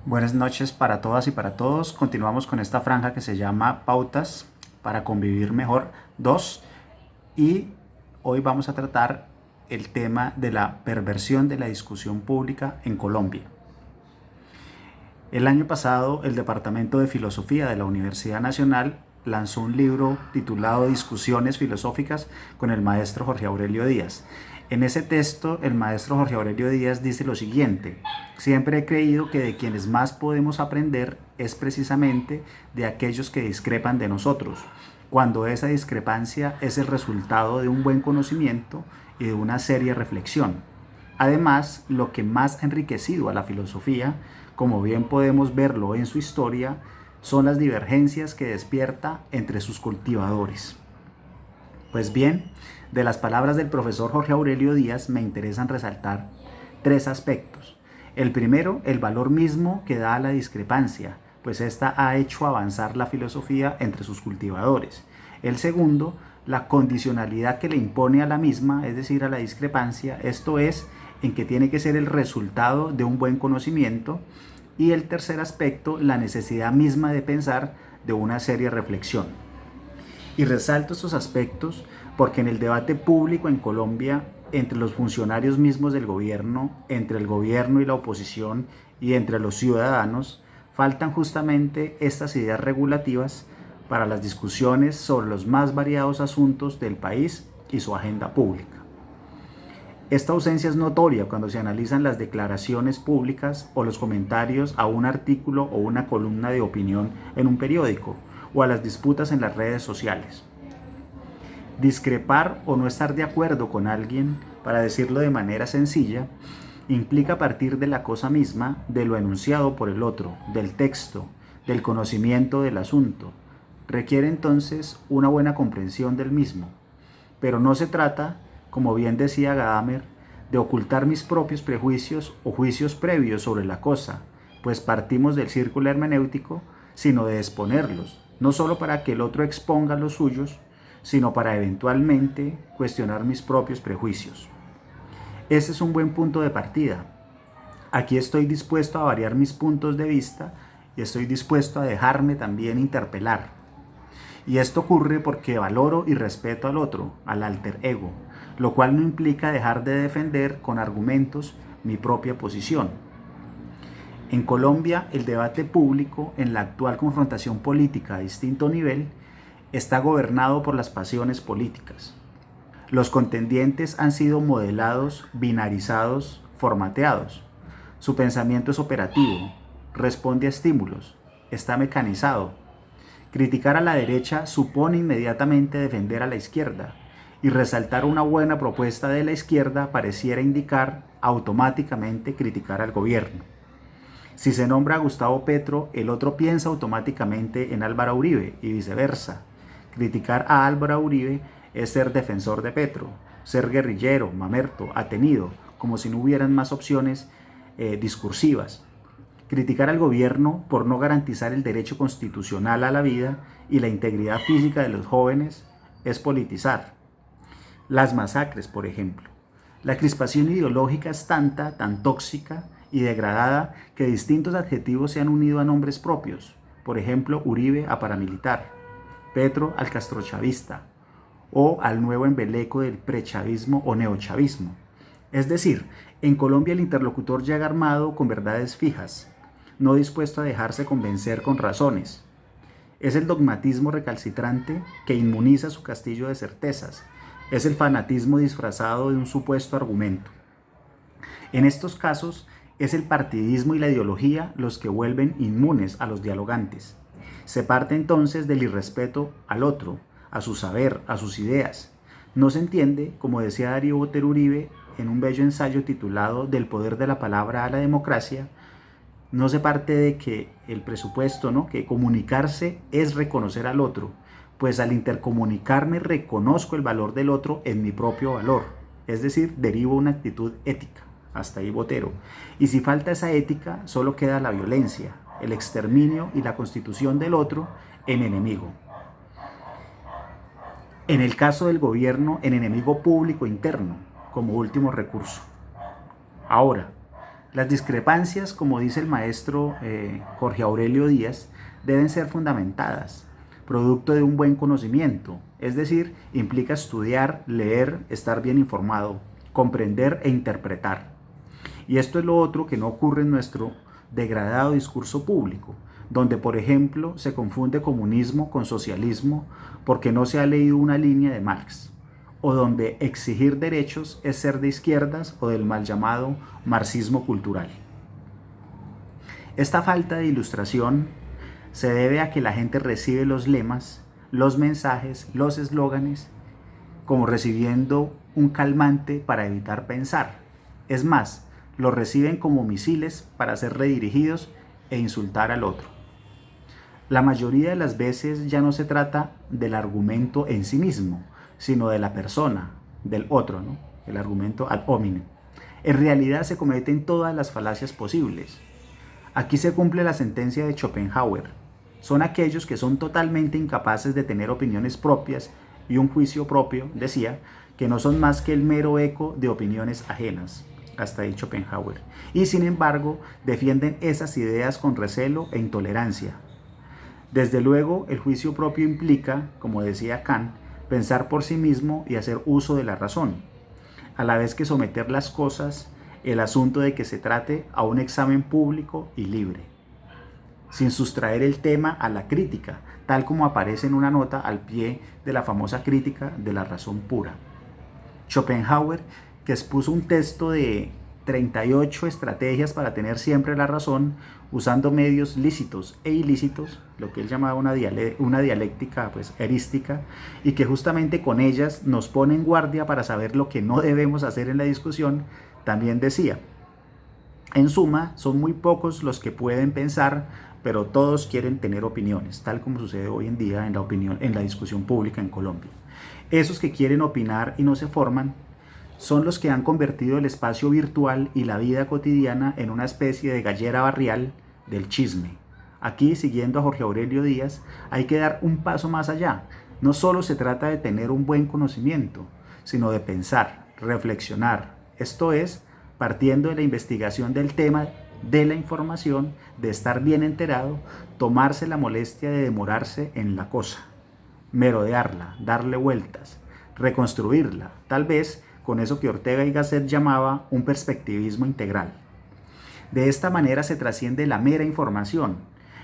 Buenas noches para todas y para todos. Continuamos con esta franja que se llama Pautas para convivir mejor 2 y hoy vamos a tratar el tema de la perversión de la discusión pública en Colombia. El año pasado, el Departamento de Filosofía de la Universidad Nacional lanzó un libro titulado Discusiones filosóficas con el maestro Jorge Aurelio Díaz. En ese texto, el maestro Jorge Aurelio Díaz dice lo siguiente: siempre he creído que de quienes más podemos aprender es precisamente de aquellos que discrepan de nosotros, cuando esa discrepancia es el resultado de un buen conocimiento y de una seria reflexión. Además, lo que más ha enriquecido a la filosofía, como bien podemos verlo en su historia, son las divergencias que despierta entre sus cultivadores. Pues bien, de las palabras del profesor Jorge Aurelio Díaz me interesan resaltar tres aspectos. El primero, el valor mismo que da a la discrepancia, pues ésta ha hecho avanzar la filosofía entre sus cultivadores. El segundo, la condicionalidad que le impone a la misma, es decir, a la discrepancia, esto es, en que tiene que ser el resultado de un buen conocimiento. Y el tercer aspecto, la necesidad misma de pensar, de una seria reflexión. Y resalto estos aspectos porque en el debate público en Colombia, entre los funcionarios mismos del gobierno, entre el gobierno y la oposición y entre los ciudadanos, faltan justamente estas ideas regulativas para las discusiones sobre los más variados asuntos del país y su agenda pública. Esta ausencia es notoria cuando se analizan las declaraciones públicas o los comentarios a un artículo o una columna de opinión en un periódico o a las disputas en las redes sociales. Discrepar o no estar de acuerdo con alguien, para decirlo de manera sencilla, implica partir de la cosa misma, de lo enunciado por el otro, del texto, del conocimiento del asunto. Requiere entonces una buena comprensión del mismo. Pero no se trata, como bien decía Gadamer, de ocultar mis propios prejuicios o juicios previos sobre la cosa, pues partimos del círculo hermenéutico, sino de exponerlos, no solo para que el otro exponga los suyos, sino para eventualmente cuestionar mis propios prejuicios. Ese es un buen punto de partida. Aquí estoy dispuesto a variar mis puntos de vista y estoy dispuesto a dejarme también interpelar. Y esto ocurre porque valoro y respeto al otro, al alter ego, lo cual no implica dejar de defender con argumentos mi propia posición. En Colombia, el debate público en la actual confrontación política a distinto nivel está gobernado por las pasiones políticas. Los contendientes han sido modelados, binarizados, formateados. Su pensamiento es operativo, responde a estímulos, está mecanizado. Criticar a la derecha supone inmediatamente defender a la izquierda, y resaltar una buena propuesta de la izquierda pareciera indicar automáticamente criticar al gobierno. Si se nombra a Gustavo Petro, el otro piensa automáticamente en Álvaro Uribe y viceversa. Criticar a Álvaro Uribe es ser defensor de Petro, ser guerrillero, mamerto, atenido, como si no hubieran más opciones discursivas. Criticar al gobierno por no garantizar el derecho constitucional a la vida y la integridad física de los jóvenes es politizar. Las masacres, por ejemplo. La crispación ideológica es tanta, tan tóxica y degradada que distintos adjetivos se han unido a nombres propios. Por ejemplo, Uribe a paramilitar, Petro al castrochavista o al nuevo embeleco del prechavismo o neochavismo. Es decir, en Colombia el interlocutor llega armado con verdades fijas, no dispuesto a dejarse convencer con razones. Es el dogmatismo recalcitrante que inmuniza su castillo de certezas. Es el fanatismo disfrazado de un supuesto argumento. En estos casos, es el partidismo y la ideología los que vuelven inmunes a los dialogantes. Se parte entonces del irrespeto al otro, a su saber, a sus ideas. No se entiende, como decía Darío Botero Uribe en un bello ensayo titulado Del poder de la palabra a la democracia, no se parte de que el presupuesto, ¿no?, que comunicarse es reconocer al otro, pues al intercomunicarme reconozco el valor del otro en mi propio valor, es decir, derivo una actitud ética. Hasta ahí Botero. Y si falta esa ética, solo queda la violencia, el exterminio y la constitución del otro en enemigo. En el caso del gobierno, en enemigo público interno, como último recurso. Ahora, Las discrepancias, como dice el maestro Jorge Aurelio Díaz, deben ser fundamentadas, producto de un buen conocimiento, es decir, implica estudiar, leer, estar bien informado, comprender e interpretar. Y esto es lo otro que no ocurre en nuestro degradado discurso público, donde por ejemplo se confunde comunismo con socialismo porque no se ha leído una línea de Marx, o donde exigir derechos es ser de izquierdas o del mal llamado marxismo cultural. Esta falta de ilustración se debe a que la gente recibe los lemas, los mensajes, los eslóganes, como recibiendo un calmante para evitar pensar. Es más, los reciben como misiles para ser redirigidos e insultar al otro. La mayoría de las veces ya no se trata del argumento en sí mismo, sino de la persona, del otro, ¿no? El argumento ad hominem. En realidad se cometen todas las falacias posibles. Aquí se cumple la sentencia de Schopenhauer. Son aquellos que son totalmente incapaces de tener opiniones propias y un juicio propio, decía, que no son más que el mero eco de opiniones ajenas. Hasta ahí Schopenhauer. Y sin embargo, defienden esas ideas con recelo e intolerancia. Desde luego, el juicio propio implica, como decía Kant, pensar por sí mismo y hacer uso de la razón, a la vez que someter las cosas, el asunto de que se trate, a un examen público y libre, sin sustraer el tema a la crítica, tal como aparece en una nota al pie de la famosa crítica de la razón pura. Schopenhauer, que expuso un texto de 38 estrategias para tener siempre la razón, usando medios lícitos e ilícitos, lo que él llamaba una dialéctica erística, y que justamente con ellas nos pone en guardia para saber lo que no debemos hacer en la discusión, también decía: en suma, son muy pocos los que pueden pensar, pero todos quieren tener opiniones, tal como sucede hoy en día en la discusión pública en Colombia. Esos que quieren opinar y no se forman son los que han convertido el espacio virtual y la vida cotidiana en una especie de gallera barrial del chisme. Aquí, siguiendo a Jorge Aurelio Díaz, hay que dar un paso más allá. No solo se trata de tener un buen conocimiento, sino de pensar, reflexionar. Esto es, partiendo de la investigación del tema, de la información, de estar bien enterado, tomarse la molestia de demorarse en la cosa, merodearla, darle vueltas, reconstruirla, tal vez con eso que Ortega y Gasset llamaba un perspectivismo integral. De esta manera se trasciende la mera información,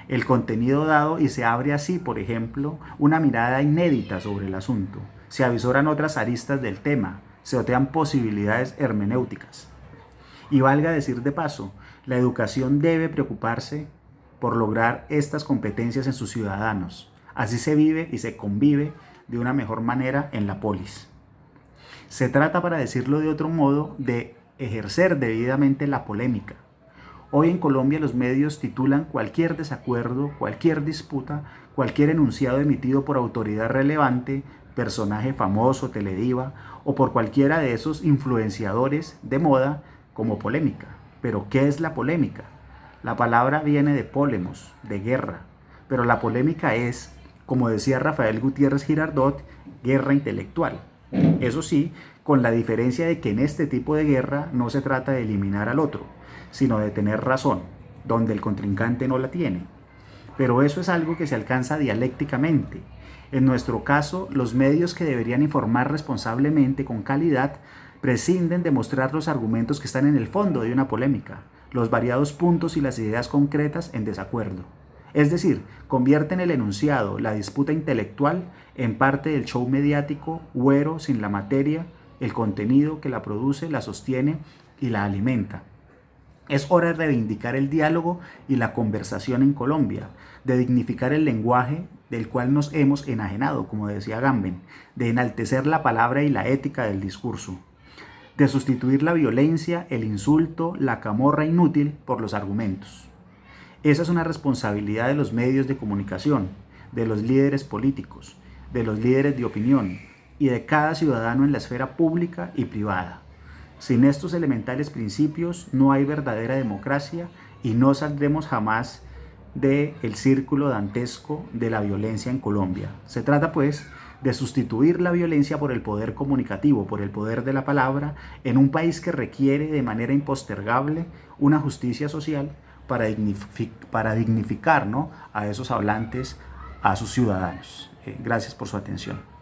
el contenido dado, y se abre así, por ejemplo, una mirada inédita sobre el asunto. Se avisoran otras aristas del tema, se otean posibilidades hermenéuticas. Y valga decir de paso, la educación debe preocuparse por lograr estas competencias en sus ciudadanos. Así se vive y se convive de una mejor manera en la polis. Se trata, para decirlo de otro modo, de ejercer debidamente la polémica. Hoy en Colombia los medios titulan cualquier desacuerdo, cualquier disputa, cualquier enunciado emitido por autoridad relevante, personaje famoso, telediva, o por cualquiera de esos influenciadores de moda, como polémica. Pero ¿qué es la polémica? La palabra viene de polemos, de guerra, pero la polémica es, como decía Rafael Gutiérrez Girardot, guerra intelectual. Eso sí, con la diferencia de que en este tipo de guerra no se trata de eliminar al otro, sino de tener razón, donde el contrincante no la tiene. Pero eso es algo que se alcanza dialécticamente. En nuestro caso, los medios que deberían informar responsablemente, con calidad, prescinden de mostrar los argumentos que están en el fondo de una polémica, los variados puntos y las ideas concretas en desacuerdo. Es decir, convierten el enunciado, la disputa intelectual, en parte del show mediático, huero, sin la materia, el contenido que la produce, la sostiene y la alimenta. Es hora de reivindicar el diálogo y la conversación en Colombia, de dignificar el lenguaje del cual nos hemos enajenado, como decía Gamben, de enaltecer la palabra y la ética del discurso, de sustituir la violencia, el insulto, la camorra inútil por los argumentos. Esa es una responsabilidad de los medios de comunicación, de los líderes políticos, de los líderes de opinión y de cada ciudadano en la esfera pública y privada. Sin estos elementales principios no hay verdadera democracia y no saldremos jamás del círculo dantesco de la violencia en Colombia. Se trata, pues, de sustituir la violencia por el poder comunicativo, por el poder de la palabra, en un país que requiere de manera impostergable una justicia social para dignificar, ¿no?, a esos hablantes, a sus ciudadanos. Gracias por su atención.